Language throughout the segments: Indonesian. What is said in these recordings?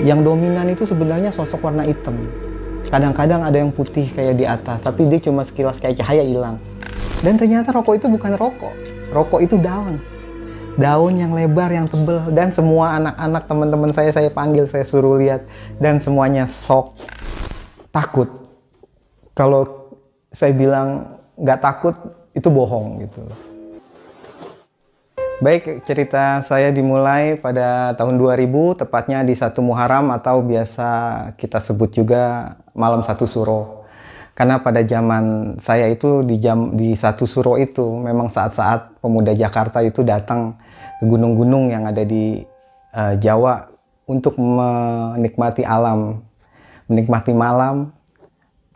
Yang dominan itu sebenarnya sosok warna hitam. Kadang-kadang ada yang putih kayak di atas, tapi dia cuma sekilas kayak cahaya hilang. Dan ternyata rokok itu bukan rokok. Rokok itu daun. Daun yang lebar, yang tebel. Dan semua anak-anak teman-teman saya panggil, saya suruh lihat. Dan semuanya shock, takut. Kalau saya bilang nggak takut, itu bohong gitu. Baik, cerita saya dimulai pada tahun 2000, tepatnya di 1 Muharram atau biasa kita sebut juga Malam 1 Suro. Karena pada zaman saya itu di 1 Suro itu memang saat-saat pemuda Jakarta itu datang ke gunung-gunung yang ada di Jawa untuk menikmati alam, menikmati malam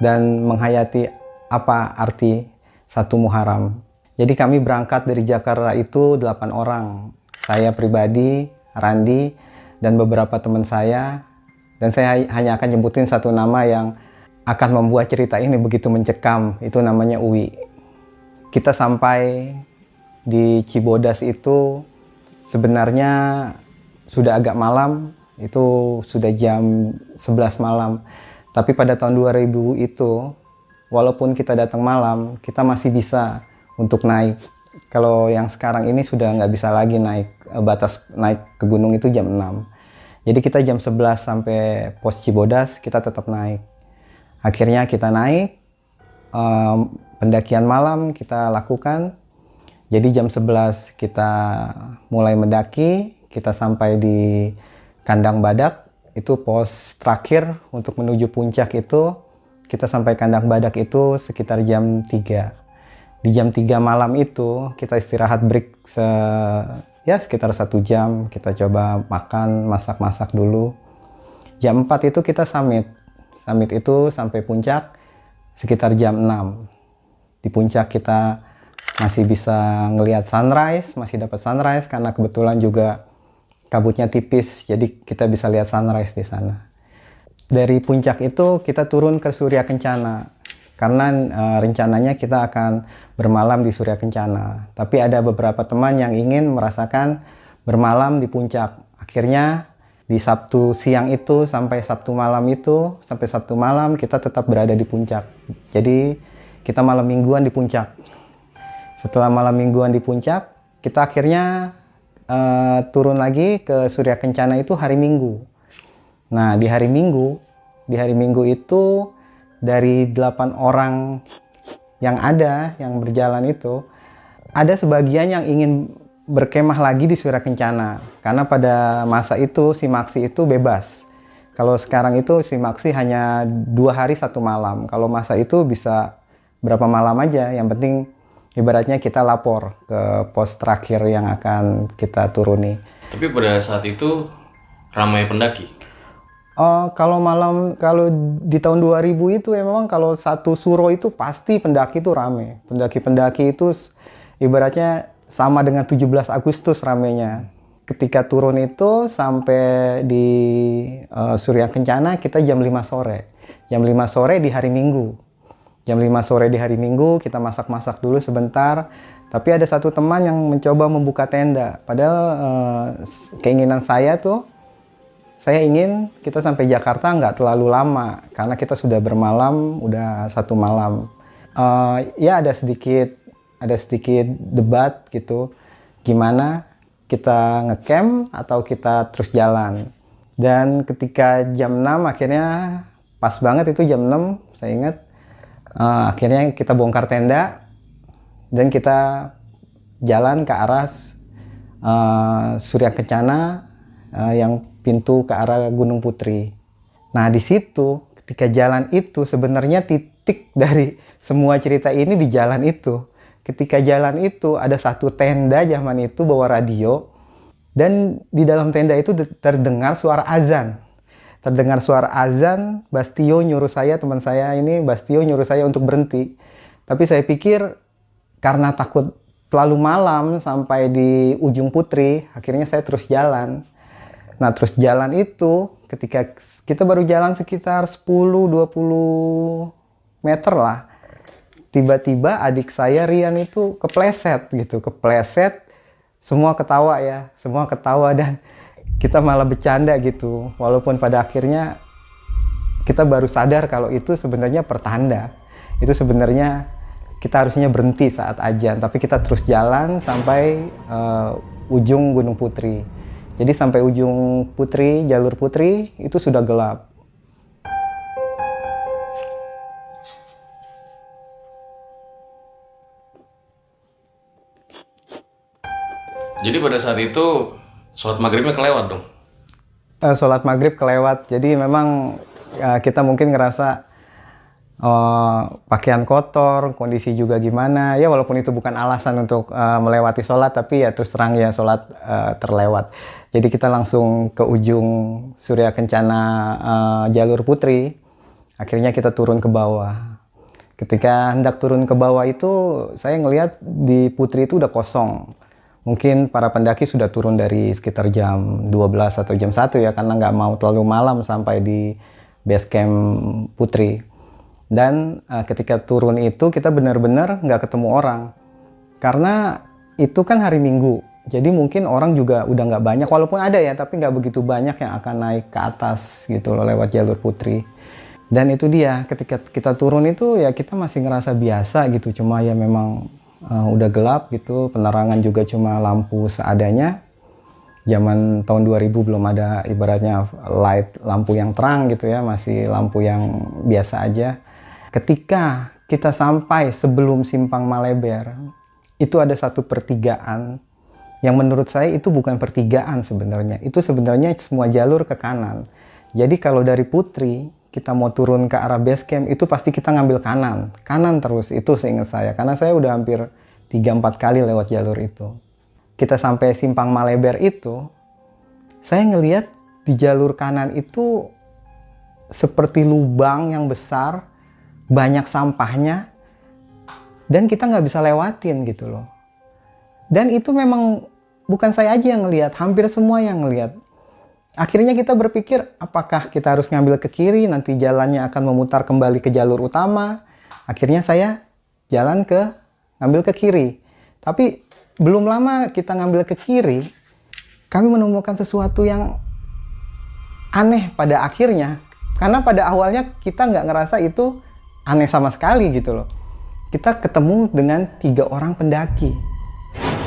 dan menghayati apa arti 1 Muharram. Jadi kami berangkat dari Jakarta itu 8 orang. Saya pribadi, Randi, dan beberapa teman saya. Dan saya hanya akan nyebutin satu nama yang akan membuat cerita ini begitu mencekam. Itu namanya Uwi. Kita sampai di Cibodas itu sebenarnya sudah agak malam. Itu sudah jam 11 malam. Tapi pada tahun 2000 itu, walaupun kita datang malam, kita masih bisa untuk naik. Kalau yang sekarang ini sudah nggak bisa lagi naik, batas naik ke gunung itu jam 6. Jadi kita jam 11 sampai pos Cibodas kita tetap naik. Akhirnya kita naik, pendakian malam kita lakukan. Jadi jam 11 kita mulai mendaki, kita sampai di Kandang Badak, itu pos terakhir untuk menuju puncak itu. Kita sampai Kandang Badak itu sekitar jam 3. Di jam 3 malam itu kita istirahat break sekitar 1 jam. Kita coba makan, masak-masak dulu. Jam 4 itu kita summit. Summit itu sampai puncak sekitar jam 6. Di puncak kita masih bisa ngelihat sunrise, masih dapat sunrise karena kebetulan juga kabutnya tipis. Jadi kita bisa lihat sunrise di sana. Dari puncak itu kita turun ke Surya Kencana. Karena rencananya kita akan bermalam di Surya Kencana. Tapi ada beberapa teman yang ingin merasakan bermalam di puncak. Akhirnya di Sabtu siang itu sampai Sabtu malam kita tetap berada di puncak. Jadi kita malam mingguan di puncak. Setelah malam mingguan di puncak, kita akhirnya turun lagi ke Surya Kencana itu hari Minggu. Nah, di hari Minggu itu dari 8 orang yang berjalan itu, ada sebagian yang ingin berkemah lagi di Surya Kencana. Karena pada masa itu Simaksi itu bebas. Kalau sekarang itu Simaksi hanya 2 hari 1 malam. Kalau masa itu bisa berapa malam aja. Yang penting ibaratnya kita lapor ke pos terakhir yang akan kita turuni. Tapi pada saat itu ramai pendaki? Kalau di tahun 2000 itu memang kalau 1 Suro itu pasti pendaki itu rame. Pendaki-pendaki itu ibaratnya sama dengan 17 Agustus ramenya. Ketika turun itu sampai di Surya Kencana kita jam 5 sore. Jam 5 sore di hari Minggu. Jam 5 sore di hari Minggu kita masak-masak dulu sebentar. Tapi ada satu teman yang mencoba membuka tenda. Padahal keinginan saya ingin kita sampai Jakarta nggak terlalu lama karena kita sudah bermalam udah 1 malam. Ya ada sedikit debat gitu, gimana kita ngecamp atau kita terus jalan. Dan ketika jam 6 akhirnya pas banget itu jam 6 saya ingat, akhirnya kita bongkar tenda dan kita jalan ke arah Surya Kencana yang pintu ke arah Gunung Putri. Nah di situ ketika jalan itu sebenarnya titik dari semua cerita ini di jalan itu. Ketika jalan itu ada satu tenda zaman itu bawa radio dan di dalam tenda itu terdengar suara azan. Terdengar suara azan, Bastio nyuruh saya, teman saya ini Bastio nyuruh saya untuk berhenti. Tapi saya pikir karena takut terlalu malam sampai di ujung Putri, akhirnya saya terus jalan. Nah terus jalan itu ketika kita baru jalan sekitar 10-20 meter lah. Tiba-tiba adik saya Rian itu kepleset. Semua ketawa dan kita malah bercanda gitu. Walaupun pada akhirnya kita baru sadar kalau itu sebenarnya pertanda. Itu sebenarnya kita harusnya berhenti saat azan, tapi kita terus jalan sampai ujung Gunung Putri. Jadi sampai ujung Putri, jalur Putri itu sudah gelap. Jadi pada saat itu sholat maghribnya kelewat dong? Sholat maghrib kelewat, jadi memang kita mungkin ngerasa pakaian kotor, kondisi juga gimana. Ya walaupun itu bukan alasan untuk melewati sholat, tapi ya terus terang ya sholat terlewat. Jadi kita langsung ke ujung Surya Kencana jalur Putri. Akhirnya kita turun ke bawah. Ketika hendak turun ke bawah itu, saya ngelihat di Putri itu udah kosong. Mungkin para pendaki sudah turun dari sekitar jam 12 atau jam 1 ya, karena nggak mau terlalu malam sampai di base camp Putri. Dan ketika turun itu kita benar-benar nggak ketemu orang. Karena itu kan hari Minggu, jadi mungkin orang juga udah nggak banyak, walaupun ada ya, tapi nggak begitu banyak yang akan naik ke atas gitu loh lewat jalur Putri. Dan itu dia, ketika kita turun itu ya kita masih ngerasa biasa gitu, cuma ya memang udah gelap gitu, penerangan juga cuma lampu seadanya. Zaman tahun 2000 belum ada ibaratnya light, lampu yang terang gitu ya, masih lampu yang biasa aja. Ketika kita sampai sebelum Simpang Maleber, itu ada satu pertigaan yang menurut saya itu bukan pertigaan sebenarnya, itu sebenarnya semua jalur ke kanan. Jadi kalau dari Putri kita mau turun ke arah base camp itu pasti kita ngambil kanan terus, itu seingat saya, karena saya udah hampir 3-4 kali lewat jalur itu. Kita sampai Simpang Maleber itu, saya ngelihat di jalur kanan itu seperti lubang yang besar, banyak sampahnya, dan kita nggak bisa lewatin gitu loh. Dan itu memang bukan saya aja yang ngelihat, hampir semua yang ngelihat. Akhirnya kita berpikir, apakah kita harus ngambil ke kiri, nanti jalannya akan memutar kembali ke jalur utama. Akhirnya saya ngambil ke kiri. Tapi belum lama kita ngambil ke kiri, kami menemukan sesuatu yang aneh pada akhirnya. Karena pada awalnya kita nggak ngerasa itu aneh sama sekali gitu loh. Kita ketemu dengan 3 orang pendaki.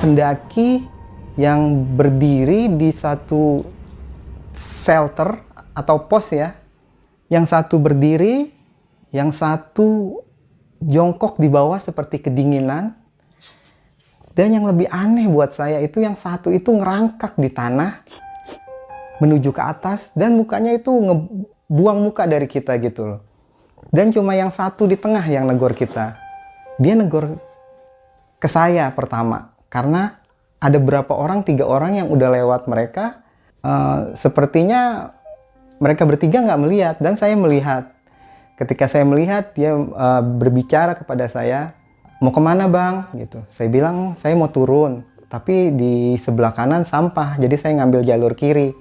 Pendaki yang berdiri di satu shelter atau pos ya. Yang satu berdiri, yang satu jongkok di bawah seperti kedinginan. Dan yang lebih aneh buat saya itu yang satu itu ngerangkak di tanah menuju ke atas dan mukanya itu ngebuang muka dari kita gitu loh. Dan cuma yang satu di tengah yang negor kita. Dia negor ke saya pertama karena ada berapa orang, 3 orang yang udah lewat mereka. Sepertinya mereka bertiga nggak melihat dan saya melihat. Ketika saya melihat dia berbicara kepada saya, mau kemana bang? Gitu. Saya bilang saya mau turun, tapi di sebelah kanan sampah, jadi saya ngambil jalur kiri.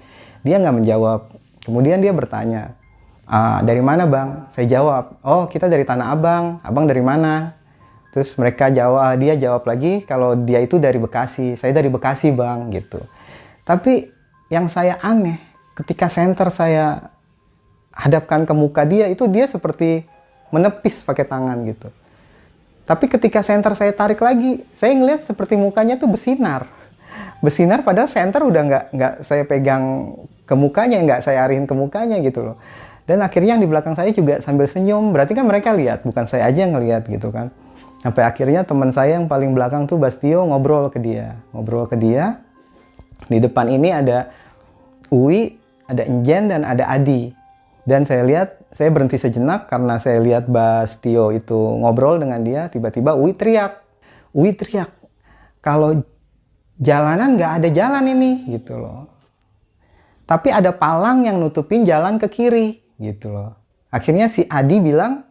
Dia nggak menjawab. Kemudian dia bertanya, dari mana bang? Saya jawab, oh kita dari Tanah Abang. Abang dari mana? Terus dia jawab lagi kalau dia itu dari Bekasi. Saya dari Bekasi bang, gitu. Tapi yang saya aneh, ketika senter saya hadapkan ke muka dia, itu dia seperti menepis pakai tangan gitu. Tapi ketika senter saya tarik lagi, saya ngeliat seperti mukanya tuh bersinar. Bersinar padahal senter udah nggak saya pegang ke mukanya, nggak saya arahin ke mukanya gitu loh. Dan akhirnya yang di belakang saya juga sambil senyum, berarti kan mereka lihat, bukan saya aja yang ngeliat gitu kan. Sampai akhirnya teman saya yang paling belakang tuh Bastio ngobrol ke dia. Di depan ini ada Uwi, ada Enjen, dan ada Adi. Dan saya berhenti sejenak karena saya lihat Bastio itu ngobrol dengan dia. Tiba-tiba Uwi teriak, kalau jalanan nggak ada jalan ini, gitu loh. Tapi ada palang yang nutupin jalan ke kiri, gitu loh. Akhirnya si Adi bilang,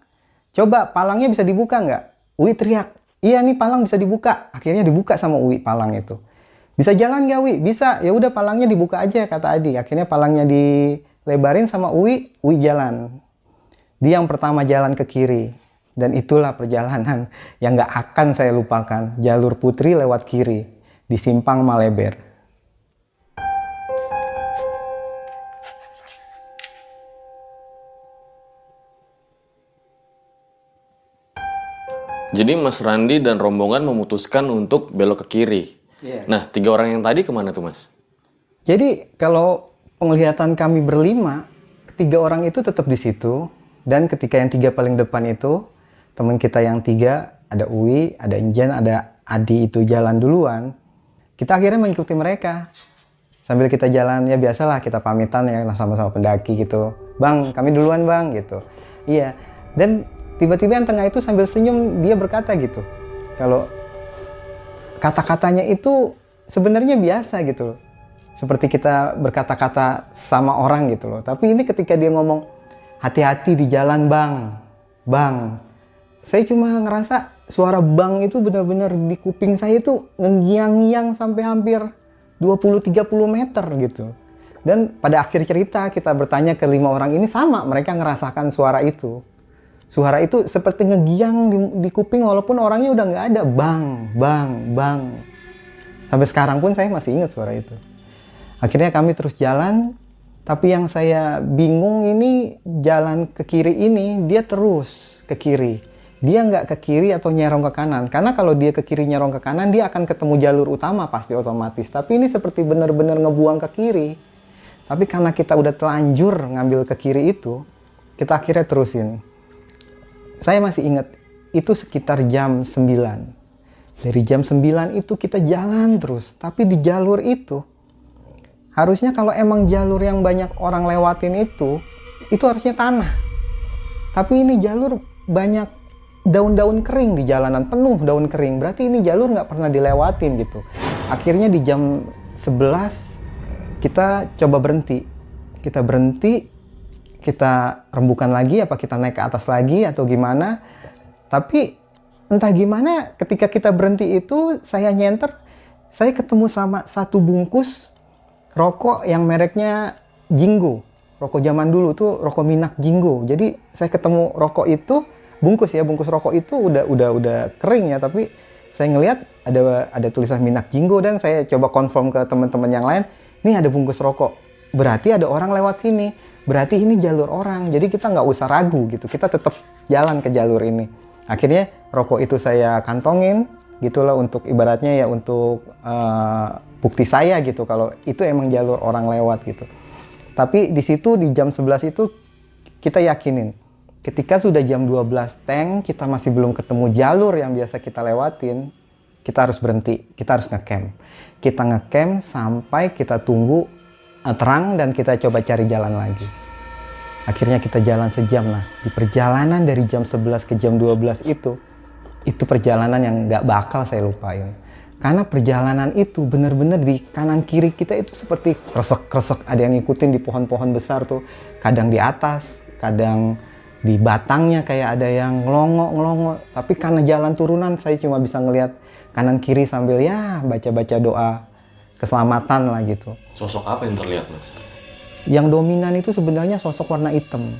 coba palangnya bisa dibuka nggak? Uwi teriak, iya nih palang bisa dibuka. Akhirnya dibuka sama Uwi palang itu. Bisa jalan nggak Uwi? Bisa. Ya udah palangnya dibuka aja kata Adi. Akhirnya palangnya dilebarin sama Uwi jalan. Dia yang pertama jalan ke kiri. Dan itulah perjalanan yang nggak akan saya lupakan. Jalur Putri lewat kiri di Simpang Maleber. Jadi Mas Randi dan rombongan memutuskan untuk belok ke kiri. Iya. Nah, 3 orang yang tadi kemana tuh Mas? Jadi kalau penglihatan kami berlima, 3 orang itu tetap di situ. Dan ketika yang 3 paling depan itu, teman kita yang 3, ada Uwi, ada Injen, ada Adi itu jalan duluan. Kita akhirnya mengikuti mereka. Sambil kita jalan, ya biasalah kita pamitan ya sama-sama pendaki gitu. Bang, kami duluan bang gitu. Iya. Dan tiba-tiba yang tengah itu sambil senyum, dia berkata gitu. Kalau kata-katanya itu sebenarnya biasa gitu loh. Seperti kita berkata-kata sama orang gitu loh. Tapi ini ketika dia ngomong, hati-hati di jalan bang, bang. Saya cuma ngerasa suara bang itu benar-benar di kuping saya itu ngiang-ngiang sampai hampir 20-30 meter gitu. Dan pada akhir cerita kita bertanya ke 5 orang ini sama, mereka ngerasakan suara itu. Suara itu seperti ngegiang di kuping walaupun orangnya udah nggak ada. Bang, bang, bang. Sampai sekarang pun saya masih ingat suara itu. Akhirnya kami terus jalan, tapi yang saya bingung ini jalan ke kiri ini, dia terus ke kiri. Dia nggak ke kiri atau nyerong ke kanan. Karena kalau dia ke kiri nyerong ke kanan, dia akan ketemu jalur utama pasti otomatis. Tapi ini seperti benar-benar ngebuang ke kiri. Tapi karena kita udah telanjur ngambil ke kiri itu, kita akhirnya terusin. Saya masih ingat, itu sekitar jam 9. Dari jam 9 itu kita jalan terus. Tapi di jalur itu, harusnya kalau emang jalur yang banyak orang lewatin itu harusnya tanah. Tapi ini jalur banyak daun-daun kering di jalanan, penuh daun kering. Berarti ini jalur nggak pernah dilewatin gitu. Akhirnya di jam 11 kita coba berhenti. Kita berhenti, kita rembukan lagi, apa kita naik ke atas lagi atau gimana. Tapi entah gimana ketika kita berhenti itu saya nyenter, saya ketemu sama satu bungkus rokok yang mereknya Jinggo. Rokok zaman dulu tuh rokok Minak Jinggo. Jadi saya ketemu rokok itu, bungkus rokok itu udah kering ya, tapi saya ngelihat ada tulisan Minak Jinggo dan saya coba confirm ke teman-teman yang lain, ini ada bungkus rokok. Berarti ada orang lewat sini. Berarti ini jalur orang. Jadi kita nggak usah ragu gitu. Kita tetap jalan ke jalur ini. Akhirnya rokok itu saya kantongin gitulah untuk ibaratnya ya untuk bukti saya gitu kalau itu emang jalur orang lewat gitu. Tapi di situ di jam 11 itu kita yakinin ketika sudah jam 12 teng kita masih belum ketemu jalur yang biasa kita lewatin, kita harus berhenti, kita harus ngecamp. Kita ngecamp sampai kita tunggu terang dan kita coba cari jalan lagi. Akhirnya kita jalan sejam lah. Di perjalanan dari jam 11 ke jam 12 itu perjalanan yang nggak bakal saya lupain. Karena perjalanan itu benar-benar di kanan kiri kita itu seperti kresek-kresek, ada yang ngikutin di pohon-pohon besar tuh. Kadang di atas, kadang di batangnya kayak ada yang ngelongo-ngelongo. Tapi karena jalan turunan saya cuma bisa ngelihat kanan kiri sambil ya baca-baca doa keselamatan lah gitu. Sosok apa yang terlihat Mas? Yang dominan itu sebenarnya sosok warna hitam.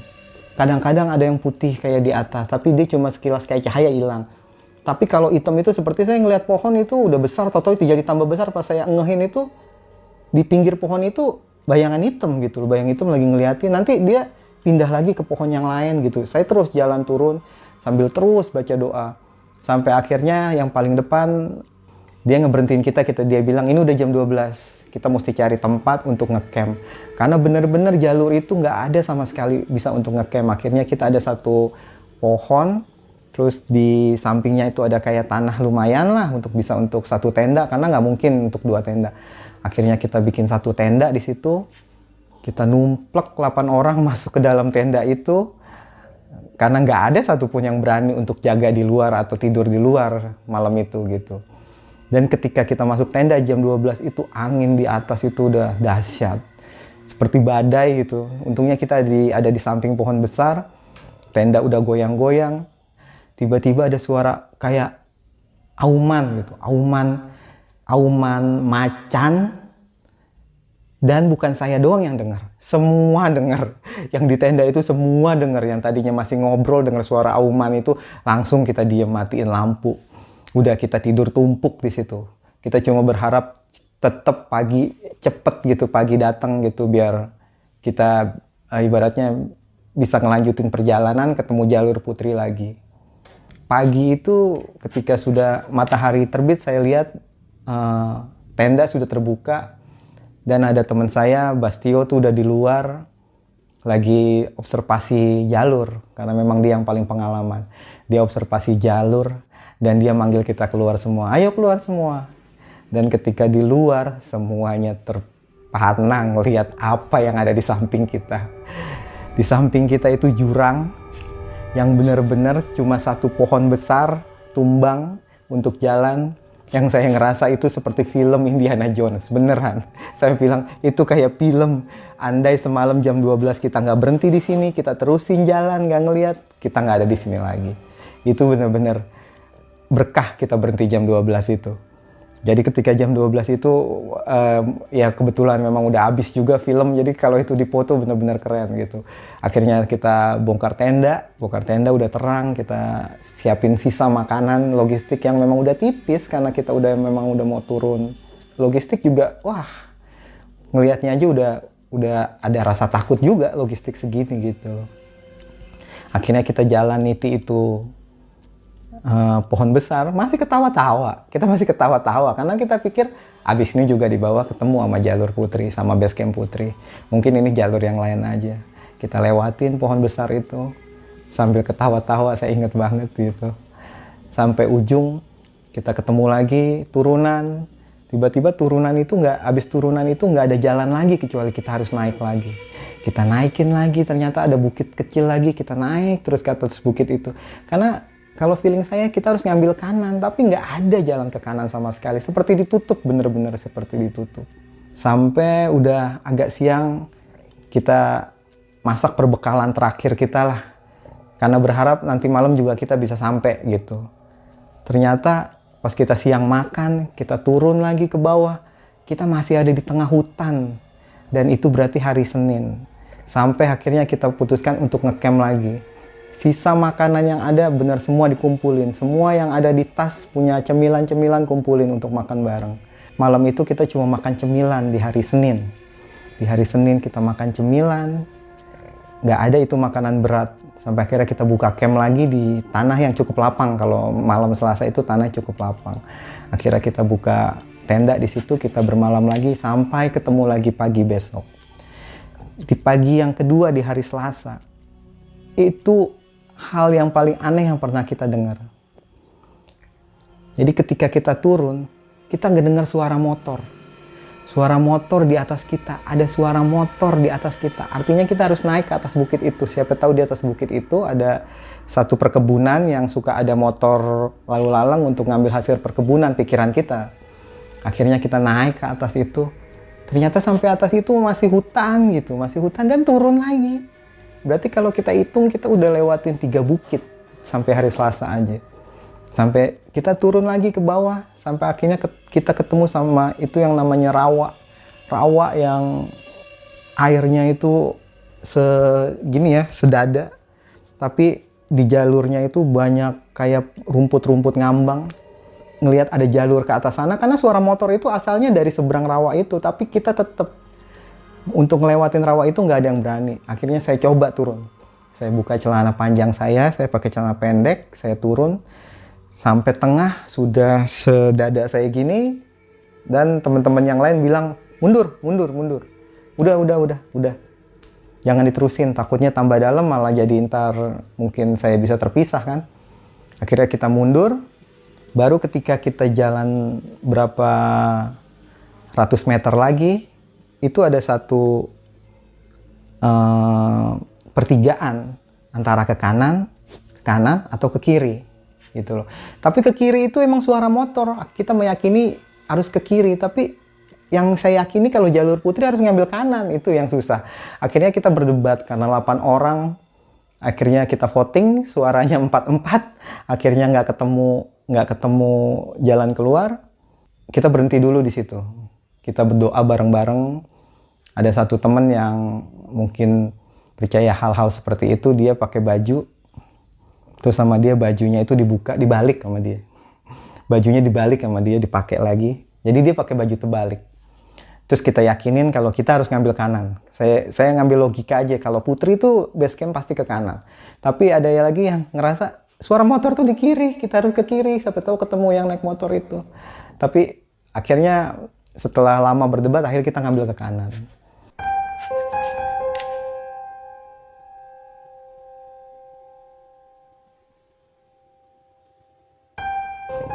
Kadang-kadang ada yang putih kayak di atas, tapi dia cuma sekilas kayak cahaya hilang. Tapi kalau hitam itu seperti saya ngelihat pohon itu udah besar, atau itu jadi tambah besar pas saya ngehin itu di pinggir pohon itu bayangan hitam gitu, bayang hitam lagi ngeliatin. Nanti dia pindah lagi ke pohon yang lain gitu. Saya terus jalan turun sambil terus baca doa. Sampai akhirnya yang paling depan dia ngeberhentiin kita, dia bilang ini udah jam 12, kita mesti cari tempat untuk ngecamp. Karena bener-bener jalur itu nggak ada sama sekali bisa untuk ngecamp. Akhirnya kita ada satu pohon, terus di sampingnya itu ada kayak tanah lumayan lah untuk bisa untuk satu tenda, karena nggak mungkin untuk 2 tenda. Akhirnya kita bikin satu tenda di situ, kita numplek 8 orang masuk ke dalam tenda itu, karena nggak ada satupun yang berani untuk jaga di luar atau tidur di luar malam itu gitu. Dan ketika kita masuk tenda jam 12 itu angin di atas itu udah dahsyat. Seperti badai gitu. Untungnya kita ada di samping pohon besar. Tenda udah goyang-goyang. Tiba-tiba ada suara kayak auman gitu. Auman macan. Dan bukan saya doang yang dengar. Semua dengar. Yang di tenda itu semua dengar. Yang tadinya masih ngobrol dengar suara auman itu langsung kita diem matiin lampu. Udah kita tidur tumpuk di situ. Kita cuma berharap tetap pagi cepet gitu, pagi datang gitu biar kita ibaratnya bisa ngelanjutin perjalanan ketemu jalur putri lagi. pagi itu ketika sudah matahari terbit, saya lihat tenda sudah terbuka dan ada teman saya Bastio tuh udah di luar lagi observasi jalur karena memang dia yang paling pengalaman. Dia observasi jalur dan dia manggil kita keluar semua. Ayo keluar semua. Dan ketika di luar semuanya terpana ngelihat apa yang ada di samping kita. Di samping kita itu jurang yang benar-benar cuma satu pohon besar tumbang untuk jalan, yang saya ngerasa itu seperti film Indiana Jones, beneran. Saya bilang itu kayak film. Andai semalam jam 12 kita nggak berhenti di sini, kita terusin jalan nggak ngelihat, kita nggak ada di sini lagi. Itu benar-benar berkah kita berhenti jam 12 itu. Jadi ketika jam 12 itu ya kebetulan memang udah habis juga film, jadi kalau itu dipoto benar-benar keren gitu. Akhirnya kita bongkar tenda udah terang, kita siapin sisa makanan, logistik yang memang udah tipis karena kita memang udah mau turun. Logistik juga, wah ngelihatnya aja udah ada rasa takut juga logistik segini gitu. Akhirnya kita jalan niti itu pohon besar, masih ketawa-tawa. Kita masih ketawa-tawa karena kita pikir abis ini juga di bawah ketemu sama jalur Putri, sama base camp Putri. Mungkin ini jalur yang lain aja. Kita lewatin pohon besar itu sambil ketawa-tawa, saya inget banget gitu. Sampai ujung kita ketemu lagi turunan. Tiba-tiba turunan itu abis turunan itu nggak ada jalan lagi kecuali kita harus naik lagi. Kita naikin lagi, ternyata ada bukit kecil lagi, kita naik terus ke atas bukit itu. Karena kalau feeling saya kita harus ngambil kanan, tapi nggak ada jalan ke kanan sama sekali. Seperti ditutup, bener-bener seperti ditutup. Sampai udah agak siang, kita masak perbekalan terakhir kita lah. Karena berharap nanti malam juga kita bisa sampai gitu. Ternyata pas kita siang makan, kita turun lagi ke bawah, kita masih ada di tengah hutan. Dan itu berarti hari Senin. Sampai akhirnya kita putuskan untuk ngecamp lagi. Sisa makanan yang ada benar semua dikumpulin. Semua yang ada di tas punya cemilan-cemilan kumpulin untuk makan bareng. Malam itu kita cuma makan cemilan di hari Senin. Di hari Senin kita makan cemilan. Nggak ada itu makanan berat. Sampai akhirnya kita buka camp lagi di tanah yang cukup lapang. Kalau malam Selasa itu tanah cukup lapang. Akhirnya kita buka tenda di situ, kita bermalam lagi sampai ketemu lagi pagi besok. Di pagi yang kedua di hari Selasa, itu hal yang paling aneh yang pernah kita dengar. Jadi ketika kita turun, kita nggak dengar suara motor. Suara motor di atas kita, ada suara motor di atas kita. Artinya kita harus naik ke atas bukit itu. Siapa tahu di atas bukit itu ada satu perkebunan yang suka ada motor lalu lalang untuk ngambil hasil perkebunan, pikiran kita. Akhirnya kita naik ke atas itu. Ternyata sampai atas itu masih hutan gitu, masih hutan dan turun lagi. Berarti kalau kita hitung kita udah lewatin 3 bukit sampai hari Selasa aja. Sampai kita turun lagi ke bawah sampai akhirnya kita ketemu sama itu yang namanya rawa. Rawa yang airnya itu segini ya, sedada. Tapi di jalurnya itu banyak kayak rumput-rumput ngambang. Ngelihat ada jalur ke atas sana karena suara motor itu asalnya dari seberang rawa itu, tapi kita tetap untuk ngelewatin rawa itu nggak ada yang berani. Akhirnya saya coba turun. Saya buka celana panjang saya pakai celana pendek, saya turun. Sampai tengah sudah sedada saya gini. Dan teman-teman yang lain bilang, mundur. Udah. Jangan diterusin, takutnya tambah dalam malah jadi ntar mungkin saya bisa terpisah kan. Akhirnya kita mundur. Baru ketika kita jalan berapa ratus meter lagi, itu ada satu pertigaan antara ke kanan atau ke kiri gitu loh. Tapi ke kiri itu emang suara motor. Kita meyakini harus ke kiri, tapi yang saya yakini kalau jalur Putri harus ngambil kanan, itu yang susah. Akhirnya kita berdebat karena 8 orang. Akhirnya kita voting, suaranya 4-4. Akhirnya nggak ketemu jalan keluar. Kita berhenti dulu di situ. Kita berdoa bareng-bareng. Ada satu teman yang mungkin percaya hal-hal seperti itu, dia pakai baju. Terus sama dia bajunya itu dibalik sama dia. Bajunya dibalik sama dia, dipakai lagi. Jadi dia pakai baju terbalik. Terus kita yakinin kalau kita harus ngambil kanan. Saya ngambil logika aja, kalau Putri itu base camp pasti ke kanan. Tapi ada lagi yang ngerasa suara motor tuh di kiri, kita harus ke kiri, siapa tahu ketemu yang naik motor itu. Tapi akhirnya setelah lama berdebat, akhirnya kita ngambil ke kanan.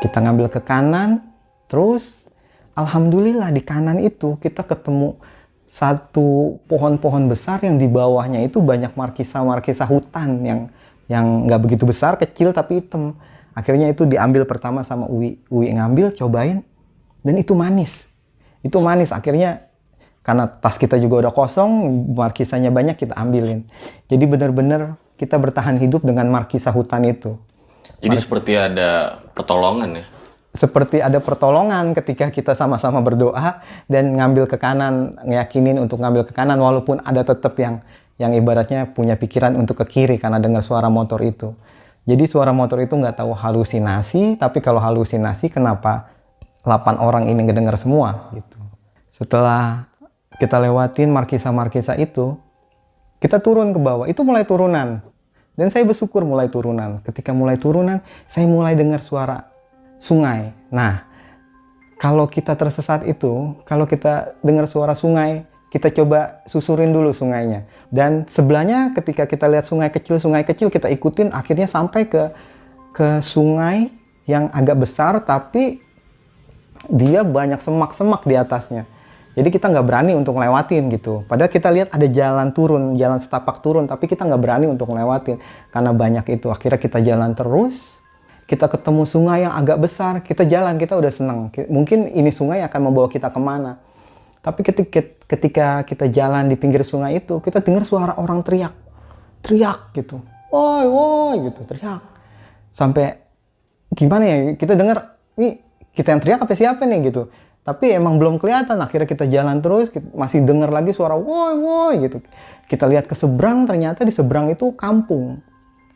Kita ngambil ke kanan, terus alhamdulillah di kanan itu kita ketemu satu pohon-pohon besar yang di bawahnya itu banyak markisa-markisa hutan yang nggak begitu besar, kecil tapi hitam. Akhirnya itu diambil pertama sama Uwi. Uwi ngambil, cobain, dan itu manis. Itu manis. Akhirnya karena tas kita juga udah kosong, markisanya banyak, kita ambilin. Jadi benar-benar kita bertahan hidup dengan markisa hutan itu. Jadi seperti ada pertolongan ya? Seperti ada pertolongan ketika kita sama-sama berdoa dan ngambil ke kanan, ngeyakinin untuk ngambil ke kanan walaupun ada tetap yang ibaratnya punya pikiran untuk ke kiri karena dengar suara motor itu. Jadi suara motor itu nggak tahu halusinasi, tapi kalau halusinasi kenapa 8 orang ini ngedengar semua gitu. Setelah kita lewatin markisa-markisa itu, kita turun ke bawah, itu mulai turunan. Dan saya bersyukur mulai turunan. Ketika mulai turunan, saya mulai dengar suara sungai. Nah, kalau kita tersesat itu, kalau kita dengar suara sungai, kita coba susurin dulu sungainya. Dan sebelahnya ketika kita lihat sungai kecil, kita ikutin akhirnya sampai ke sungai yang agak besar, tapi dia banyak semak-semak di atasnya. Jadi kita nggak berani untuk ngelewatin gitu. Padahal kita lihat ada jalan turun, jalan setapak turun, tapi kita nggak berani untuk ngelewatin karena banyak itu. Akhirnya kita jalan terus, kita ketemu sungai yang agak besar, kita jalan, kita udah seneng. Mungkin ini sungai akan membawa kita kemana. Tapi ketika kita jalan di pinggir sungai itu, kita dengar suara orang teriak gitu, woi woi gitu, teriak. Sampai gimana ya, kita dengar, nih kita yang teriak apa siapa nih gitu. Tapi emang belum kelihatan, akhirnya kita jalan terus, masih dengar lagi suara woi woi gitu. Kita lihat ke seberang, ternyata di seberang itu kampung.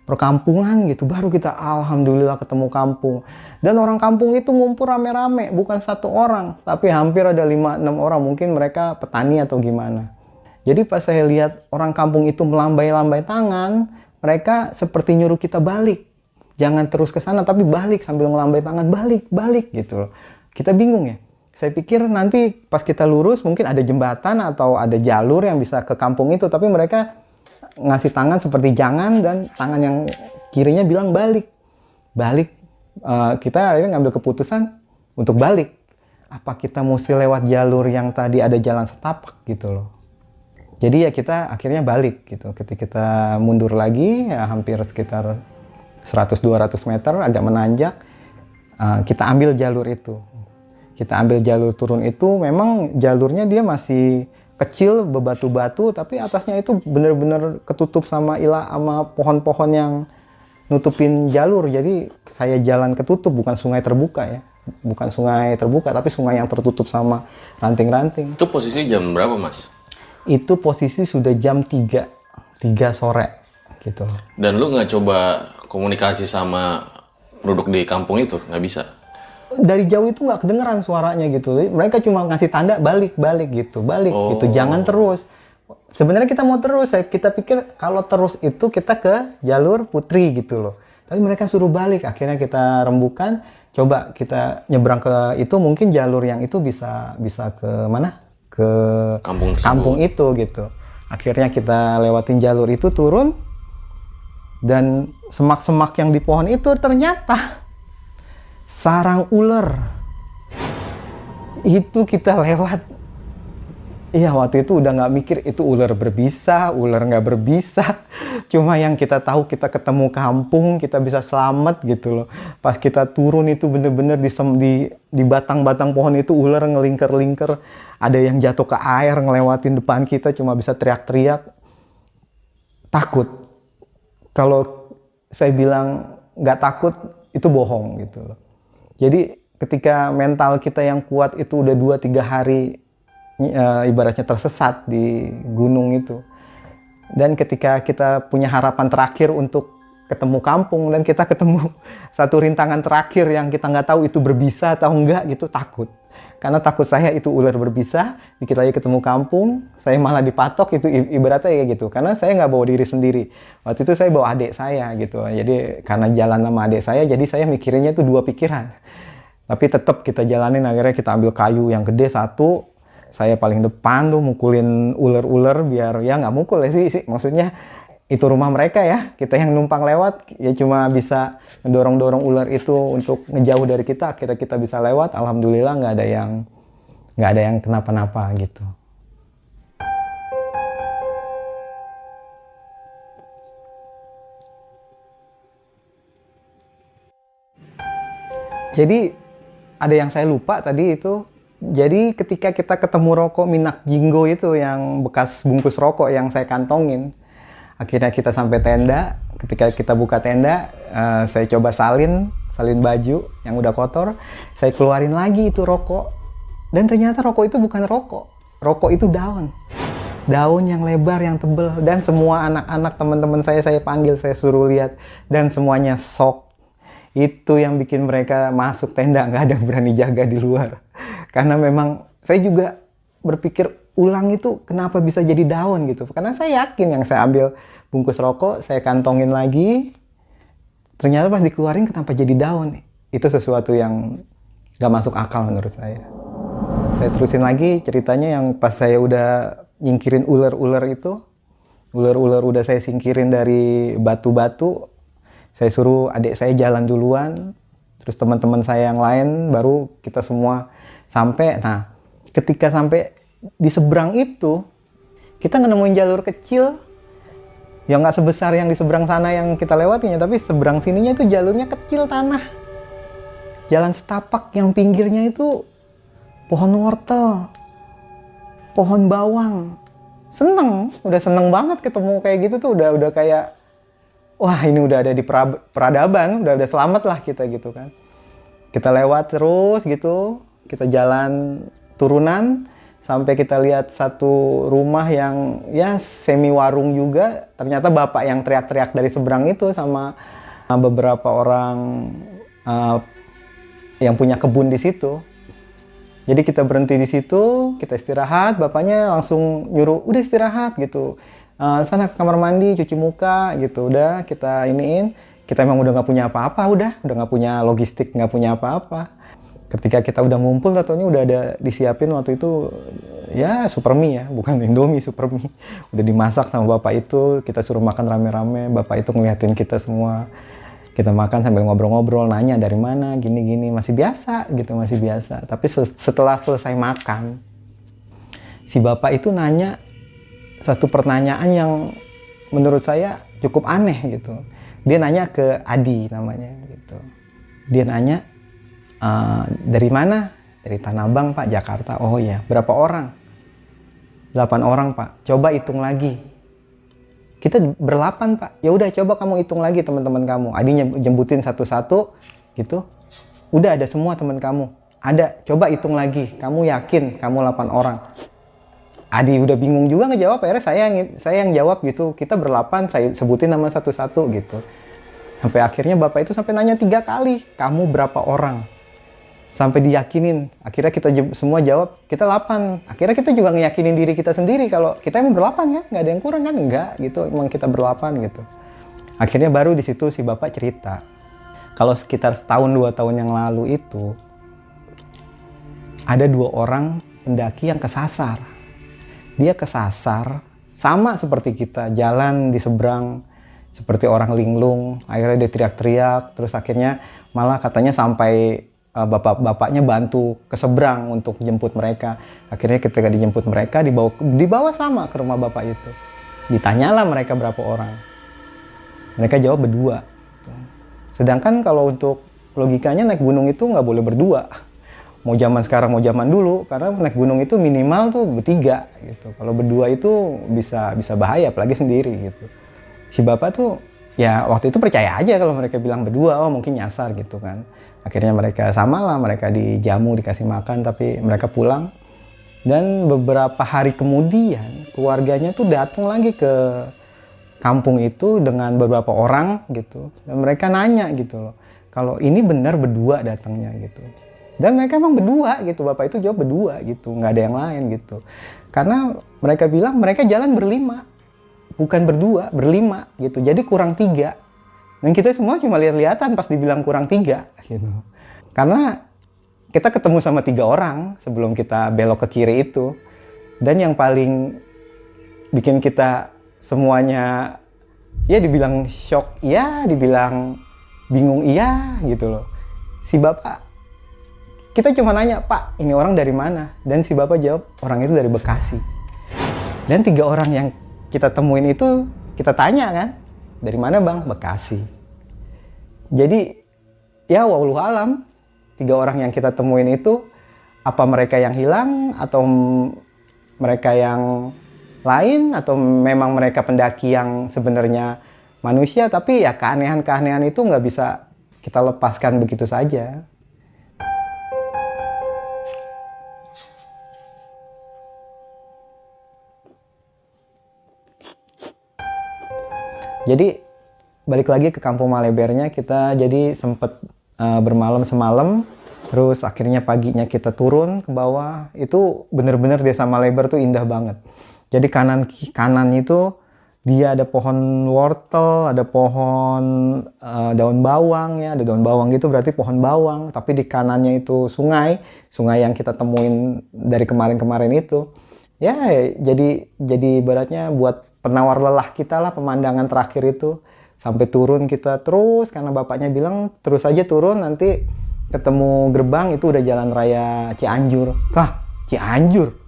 Perkampungan gitu, baru kita alhamdulillah ketemu kampung. Dan orang kampung itu ngumpul rame-rame, bukan satu orang, tapi hampir ada 5-6 orang, mungkin mereka petani atau gimana. Jadi pas saya lihat orang kampung itu melambai-lambai tangan, mereka seperti nyuruh kita balik. Jangan terus ke sana, tapi balik sambil ngelambai tangan, balik gitu loh. Kita bingung ya. Saya pikir nanti pas kita lurus mungkin ada jembatan atau ada jalur yang bisa ke kampung itu, tapi mereka ngasih tangan seperti jangan dan tangan yang kirinya bilang balik. Kita akhirnya ngambil keputusan untuk balik. Apa kita mesti lewat jalur yang tadi ada jalan setapak gitu loh. Jadi ya kita akhirnya balik gitu. Ketika kita mundur lagi ya hampir sekitar 100-200 meter agak menanjak, kita ambil jalur itu. Kita ambil jalur turun itu, memang jalurnya dia masih kecil, bebatu-batu, tapi atasnya itu benar-benar ketutup sama pohon-pohon yang nutupin jalur. Jadi kayak jalan ketutup, bukan sungai terbuka ya. Bukan sungai terbuka, tapi sungai yang tertutup sama ranting-ranting. Itu posisi jam berapa, Mas? Itu posisi sudah jam 3 sore gitu. Dan lu nggak coba komunikasi sama penduduk di kampung itu? Nggak bisa? Dari jauh itu nggak kedengeran suaranya gitu. Mereka cuma ngasih tanda balik gitu, jangan terus. Sebenarnya kita mau terus, kita pikir kalau terus itu kita ke jalur Putri gitu loh. Tapi mereka suruh balik, akhirnya kita rembukan, coba kita nyebrang ke itu, mungkin jalur yang itu bisa ke mana? Ke kampung itu gitu. Akhirnya kita lewatin jalur itu, turun, dan semak-semak yang di pohon itu ternyata sarang ular. Itu kita lewat. Iya, waktu itu udah nggak mikir itu ular berbisa, ular nggak berbisa. Cuma yang kita tahu kita ketemu kampung, kita bisa selamat gitu loh. Pas kita turun itu bener-bener di batang-batang pohon itu ular ngelingker-lingker. Ada yang jatuh ke air ngelewatin depan kita, cuma bisa teriak-teriak. Takut. Kalau saya bilang nggak takut, itu bohong gitu loh. Jadi ketika mental kita yang kuat itu udah 2-3 hari ibaratnya tersesat di gunung itu. Dan ketika kita punya harapan terakhir untuk ketemu kampung dan kita ketemu satu rintangan terakhir yang kita nggak tahu itu berbisa atau enggak gitu, takut. Karena takut saya itu ular berbisa, dikit lagi ketemu kampung, saya malah dipatok, itu ibaratnya kayak gitu. Karena saya nggak bawa diri sendiri. Waktu itu saya bawa adik saya gitu. Jadi karena jalan sama adik saya, jadi saya mikirinnya itu dua pikiran. Tapi tetap kita jalanin, akhirnya kita ambil kayu yang gede satu, saya paling depan tuh mukulin ular-ular biar ya nggak mukul ya sih, maksudnya itu rumah mereka ya, kita yang numpang lewat ya cuma bisa ngedorong-dorong ular itu untuk ngejauh dari kita, akhirnya kita bisa lewat, alhamdulillah nggak ada yang kenapa-napa gitu. Jadi ada yang saya lupa tadi itu, jadi ketika kita ketemu rokok Minak Jinggo itu yang bekas bungkus rokok yang saya kantongin, akhirnya kita sampai tenda. Ketika kita buka tenda, saya coba salin baju yang udah kotor. Saya keluarin lagi itu rokok. Dan ternyata rokok itu bukan rokok. Rokok itu daun. Daun yang lebar, yang tebel. Dan semua anak-anak teman-teman saya panggil, saya suruh lihat. Dan semuanya shock. Itu yang bikin mereka masuk tenda. Nggak ada yang berani jaga di luar. Karena memang saya juga berpikir ulang itu kenapa bisa jadi daun gitu. Karena saya yakin yang saya ambil bungkus rokok, saya kantongin lagi, ternyata pas dikeluarin kenapa jadi daun. Itu sesuatu yang gak masuk akal menurut saya. Saya terusin lagi ceritanya yang pas saya udah nyingkirin ular-ular itu, ular-ular udah saya singkirin dari batu-batu, saya suruh adik saya jalan duluan, terus teman-teman saya yang lain baru kita semua sampai. Nah, ketika sampai di seberang itu, kita nemuin jalur kecil yang nggak sebesar yang di seberang sana yang kita lewatinya, tapi seberang sininya itu jalurnya kecil tanah. Jalan setapak yang pinggirnya itu pohon wortel, pohon bawang. Udah seneng banget ketemu kayak gitu tuh, udah kayak, wah ini udah ada di peradaban, udah selamat lah kita gitu kan. Kita lewat terus gitu, kita jalan turunan, sampai kita lihat satu rumah yang ya semi warung juga. Ternyata bapak yang teriak-teriak dari seberang itu sama beberapa orang yang punya kebun di situ. Jadi kita berhenti di situ, kita istirahat. Bapaknya langsung nyuruh, udah istirahat gitu. Sana ke kamar mandi, cuci muka gitu. Udah kita iniin. Kita emang udah nggak punya apa-apa, udah nggak punya logistik, nggak punya apa-apa. Ketika kita udah ngumpul, tatonya udah ada disiapin waktu itu ya supermie ya, bukan Indomie, supermie. Udah dimasak sama bapak itu, kita suruh makan rame-rame. Bapak itu ngeliatin kita semua. Kita makan sambil ngobrol-ngobrol, nanya dari mana, gini-gini, masih biasa gitu, masih biasa. Tapi setelah selesai makan, si bapak itu nanya satu pertanyaan yang menurut saya cukup aneh gitu. Dia nanya ke Adi namanya gitu. Dia nanya, dari mana? Dari Tanah Abang Pak, Jakarta. Oh iya, berapa orang? 8 orang Pak. Coba hitung lagi. Kita berlapan Pak. Ya udah coba kamu hitung lagi teman-teman kamu. Adi jemputin satu-satu gitu. Udah ada semua teman kamu. Ada, coba hitung lagi. Kamu yakin kamu 8 orang? Adi udah bingung juga ngejawab. Akhirnya saya yang jawab gitu. Kita berlapan, saya sebutin nama satu-satu gitu. Sampai akhirnya bapak itu sampai nanya 3 kali. Kamu berapa orang? Sampai diyakinin. Akhirnya kita semua jawab, kita 8. Akhirnya kita juga ngeyakinin diri kita sendiri kalau kita emang berlapan kan, nggak ada yang kurang kan, enggak gitu, emang kita berlapan gitu. Akhirnya baru di situ si bapak cerita, kalau sekitar setahun 2 tahun yang lalu itu ada 2 orang pendaki yang kesasar. Dia kesasar sama seperti kita, jalan di seberang seperti orang linglung. Akhirnya dia teriak-teriak, terus akhirnya malah katanya sampai bapak-bapaknya bantu ke seberang untuk jemput mereka. Akhirnya ketika dijemput mereka, dibawa sama ke rumah bapak itu. Ditanyalah mereka berapa orang. Mereka jawab berdua. Sedangkan kalau untuk logikanya naik gunung itu nggak boleh berdua. Mau zaman sekarang mau zaman dulu, karena naik gunung itu minimal tuh bertiga gitu. Kalau berdua itu bisa bahaya, apalagi sendiri gitu. Si bapak tuh ya waktu itu percaya aja kalau mereka bilang berdua, oh mungkin nyasar gitu kan. Akhirnya mereka samalah, mereka dijamu, dikasih makan, tapi mereka pulang. Dan beberapa hari kemudian keluarganya tuh datang lagi ke kampung itu dengan beberapa orang gitu. Dan mereka nanya gitu loh, kalau ini benar berdua datangnya gitu. Dan mereka emang berdua gitu, bapak itu jawab berdua gitu, nggak ada yang lain gitu. Karena mereka bilang mereka jalan berlima, bukan berdua, berlima gitu. Jadi kurang 3. Dan kita semua cuma lihat-lihatan pas dibilang kurang 3 gitu. Karena kita ketemu sama 3 orang sebelum kita belok ke kiri itu. Dan yang paling bikin kita semuanya ya dibilang shock iya, dibilang bingung iya gitu loh. Si bapak, kita cuma nanya, Pak ini orang dari mana? Dan si bapak jawab orang itu dari Bekasi. Dan 3 orang yang kita temuin itu kita tanya kan, dari mana bang? Bekasi. Jadi ya wallahu alam, 3 orang yang kita temuin itu apa mereka yang hilang atau mereka yang lain atau memang mereka pendaki yang sebenarnya manusia, tapi ya keanehan-keanehan itu nggak bisa kita lepaskan begitu saja. Jadi balik lagi ke Kampung Malebernya, kita jadi sempet bermalam semalam, terus akhirnya paginya kita turun ke bawah. Itu bener-bener desa Maleber tuh indah banget. Jadi kanan itu dia ada pohon wortel, ada pohon daun bawang ya, ada daun bawang gitu berarti pohon bawang. Tapi di kanannya itu sungai yang kita temuin dari kemarin-kemarin itu. Ya jadi ibaratnya buat penawar lelah kita lah pemandangan terakhir itu. Sampai turun kita terus karena bapaknya bilang terus aja turun nanti ketemu gerbang itu udah jalan raya Cianjur. Kah, Cianjur?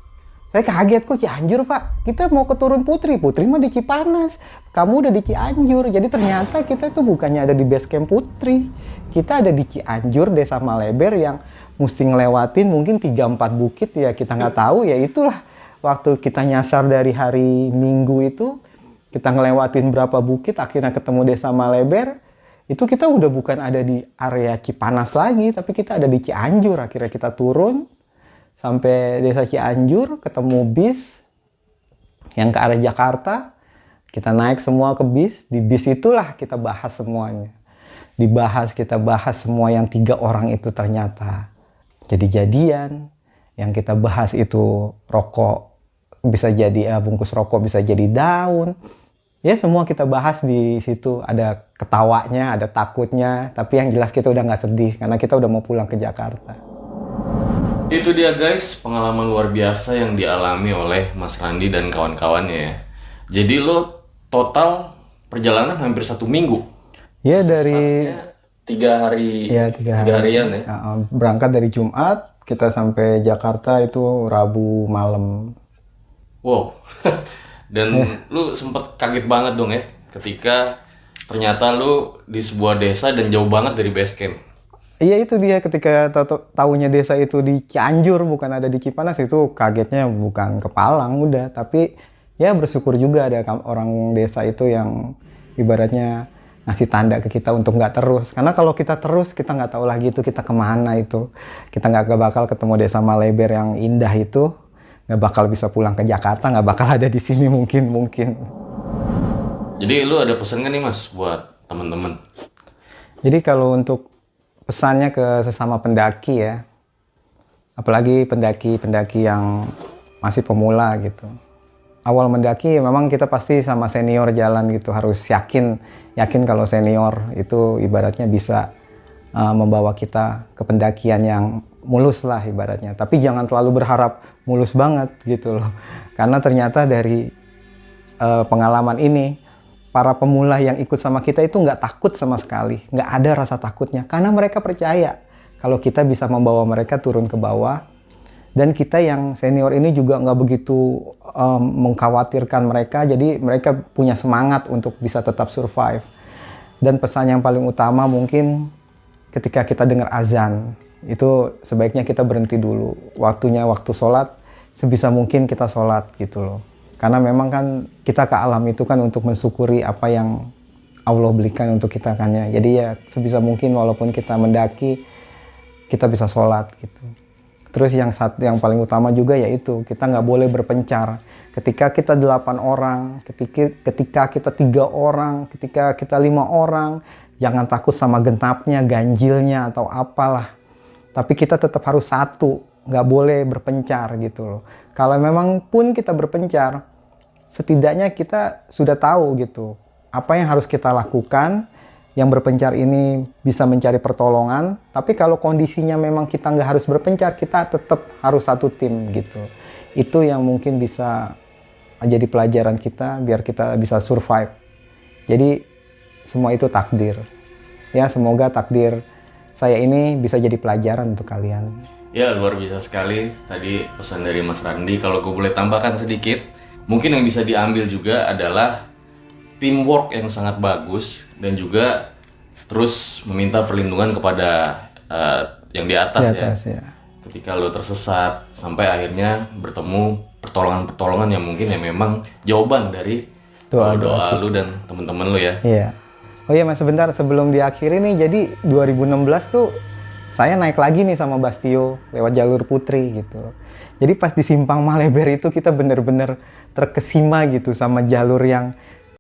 Saya kaget, kok Cianjur pak? Kita mau ke Turun Putri mah di Cipanas. Kamu udah di Cianjur. Jadi ternyata kita tuh bukannya ada di base camp Putri. Kita ada di Cianjur, desa Maleber yang mesti ngelewatin mungkin 3-4 bukit ya kita nggak tahu ya itulah. Waktu kita nyasar dari hari Minggu itu, kita ngelewatin berapa bukit, akhirnya ketemu desa Maleber, itu kita udah bukan ada di area Cipanas lagi, tapi kita ada di Cianjur. Akhirnya kita turun, sampai desa Cianjur, ketemu bis yang ke arah Jakarta, kita naik semua ke bis, di bis itulah kita bahas semuanya. Kita bahas semua yang 3 orang itu ternyata jadi-jadian, yang kita bahas itu rokok, bisa jadi bungkus rokok bisa jadi daun. Ya semua kita bahas di situ, ada ketawanya, ada takutnya, tapi yang jelas kita udah nggak sedih karena kita udah mau pulang ke Jakarta. Itu dia guys, pengalaman luar biasa yang dialami oleh Mas Randi dan kawan-kawannya ya. Jadi lo total perjalanan hampir 1 minggu. Ya dari 3 hari, ya 3 harian ya. Berangkat dari Jumat, kita sampai Jakarta itu Rabu malam. Wow. Dan lu sempet kaget banget dong ya ketika ternyata lu di sebuah desa dan jauh banget dari base camp. Iya itu dia, ketika tahunya desa itu di Cianjur bukan ada di Cipanas, itu kagetnya bukan kepalang udah, tapi ya bersyukur juga ada orang desa itu yang ibaratnya ngasih tanda ke kita untuk nggak terus. Karena kalau kita terus kita nggak tahu lagi itu kita kemana itu. Kita nggak bakal ketemu desa Maleber yang indah itu. Nggak bakal bisa pulang ke Jakarta, nggak bakal ada di sini mungkin. Jadi lu ada pesan nggak nih mas buat teman-teman? Jadi kalau untuk pesannya ke sesama pendaki ya, apalagi pendaki yang masih pemula gitu. Awal mendaki memang kita pasti sama senior jalan gitu, harus yakin kalau senior itu ibaratnya bisa membawa kita ke pendakian yang mulus lah ibaratnya. Tapi jangan terlalu berharap mulus banget gitu loh. Karena ternyata dari pengalaman ini, para pemula yang ikut sama kita itu nggak takut sama sekali. Nggak ada rasa takutnya. Karena mereka percaya kalau kita bisa membawa mereka turun ke bawah. Dan kita yang senior ini juga nggak begitu mengkhawatirkan mereka. Jadi mereka punya semangat untuk bisa tetap survive. Dan pesan yang paling utama mungkin ketika kita dengar azan, itu sebaiknya kita berhenti dulu. Waktu sholat, sebisa mungkin kita sholat gitu loh. Karena memang kan kita ke alam itu kan untuk mensyukuri apa yang Allah berikan untuk kita kan ya. Jadi ya sebisa mungkin walaupun kita mendaki, kita bisa sholat gitu. Terus yang paling utama juga yaitu kita nggak boleh berpencar. Ketika kita 8 orang, ketika kita 3 orang, ketika kita 5 orang, jangan takut sama gentapnya, ganjilnya atau apalah. Tapi kita tetap harus satu, nggak boleh berpencar gitu loh. Kalau memang pun kita berpencar, setidaknya kita sudah tahu gitu apa yang harus kita lakukan. Yang berpencar ini bisa mencari pertolongan, tapi kalau kondisinya memang kita nggak harus berpencar, kita tetap harus satu tim gitu. Itu yang mungkin bisa jadi pelajaran kita biar kita bisa survive. Jadi semua itu takdir. Ya, semoga takdir saya ini bisa jadi pelajaran untuk kalian. Ya, luar biasa sekali tadi pesan dari Mas Randi. Kalau gue boleh tambahkan sedikit, mungkin yang bisa diambil juga adalah teamwork yang sangat bagus dan juga terus meminta perlindungan kepada yang di atas, ya. Ketika lo tersesat sampai akhirnya bertemu pertolongan-pertolongan yang mungkin ya memang jawaban dari doa lu dan teman-teman lo ya. Iya. Oh iya Mas, sebentar sebelum diakhiri nih, jadi 2016 tuh saya naik lagi nih sama Bastio lewat jalur Putri gitu. Jadi pas di Simpang Maleber itu kita bener-bener terkesima gitu sama jalur yang